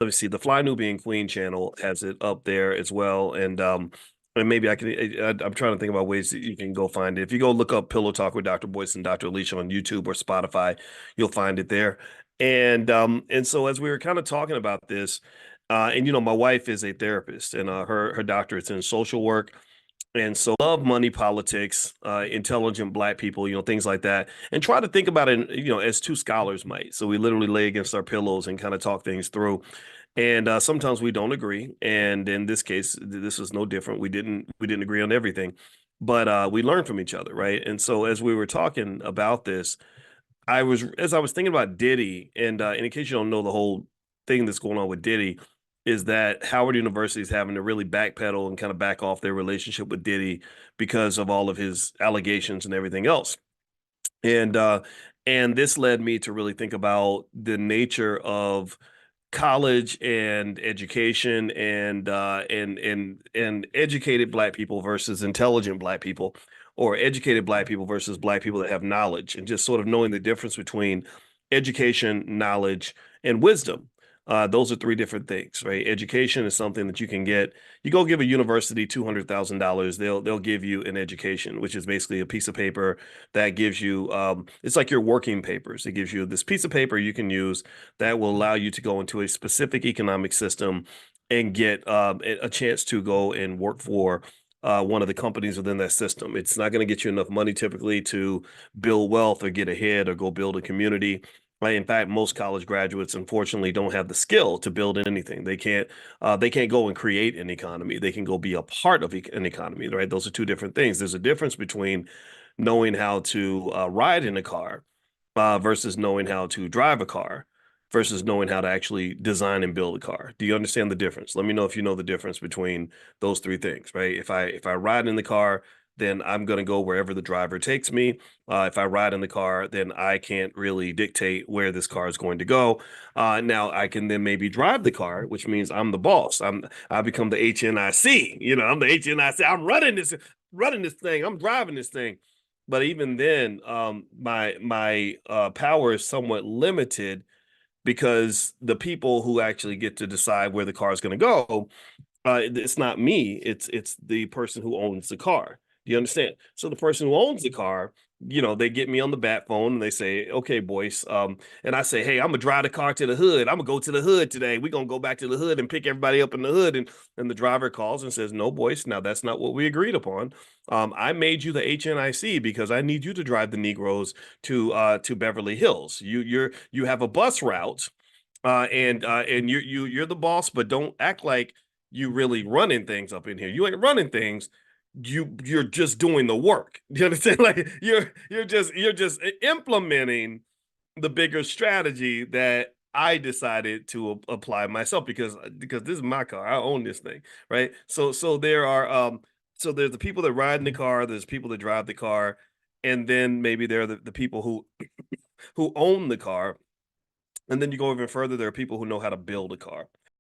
let me see, the Fly Nubian Queen channel has it up there as well. And maybe I'm trying to think about ways that you can go find it. If you go look up Pillow Talk with Dr. Boyce and Dr. Alicia on YouTube or Spotify, you'll find it there. And so as we were kind of talking about this, and my wife is a therapist, and her doctorate's in social work. And so love money, politics, intelligent black people, things like that. And try to think about it, as two scholars might. So we literally lay against our pillows and kind of talk things through. And sometimes we don't agree. And in this case, this was no different. We didn't agree on everything, but we learned from each other, right? And so as we were talking about this, as I was thinking about Diddy, and in case you don't know the whole thing that's going on with Diddy, is that Howard University is having to really backpedal and kind of back off their relationship with Diddy because of all of his allegations and everything else. And and this led me to really think about the nature of college and education and educated black people versus intelligent black people, or educated black people versus black people that have knowledge, and just sort of knowing the difference between education, knowledge, and wisdom. Those are three different things, right? Education is something that you can get. You go give a university $200,000, they'll give you an education, which is basically a piece of paper that gives you. It's like your working papers. It gives you this piece of paper you can use that will allow you to go into a specific economic system and get a chance to go and work for one of the companies within that system. It's not going to get you enough money typically to build wealth or get ahead or go build a community. Right. In fact, most college graduates, unfortunately, don't have the skill to build anything. They can't go and create an economy. They can go be a part of an economy. Right. Those are two different things. There's a difference between knowing how to ride in a car versus knowing how to drive a car versus knowing how to actually design and build a car. Do you understand the difference? Let me know if you know the difference between those three things, right? If I ride in the car, then I'm going to go wherever the driver takes me. If I ride in the car, then I can't really dictate where this car is going to go. Now I can then maybe drive the car, which means I'm the boss. I become the HNIC. I'm the HNIC. I'm running this thing. I'm driving this thing. But even then, my power is somewhat limited because the people who actually get to decide where the car is going to go, it's not me. It's the person who owns the car. Do you understand? So the person who owns the car, they get me on the bat phone and they say, "Okay, Boyce," and I say, "Hey, I'm gonna drive the car to the hood. I'm gonna go to the hood today. We're gonna go back to the hood and pick everybody up in the hood." And the driver calls and says, "No, Boyce. Now that's not what we agreed upon. I made you the HNIC because I need you to drive the Negroes to Beverly Hills. You have a bus route, and you're the boss, but don't act like you really running things up in here. You ain't running things. You're just doing the work. You understand? Like you're just implementing the bigger strategy that I decided to apply myself because this is my car. I own this thing, right? So there's the people that ride in the car, there's people that drive the car, and then maybe there are the people who own the car. And then you go even further, there are people who know how to build a car.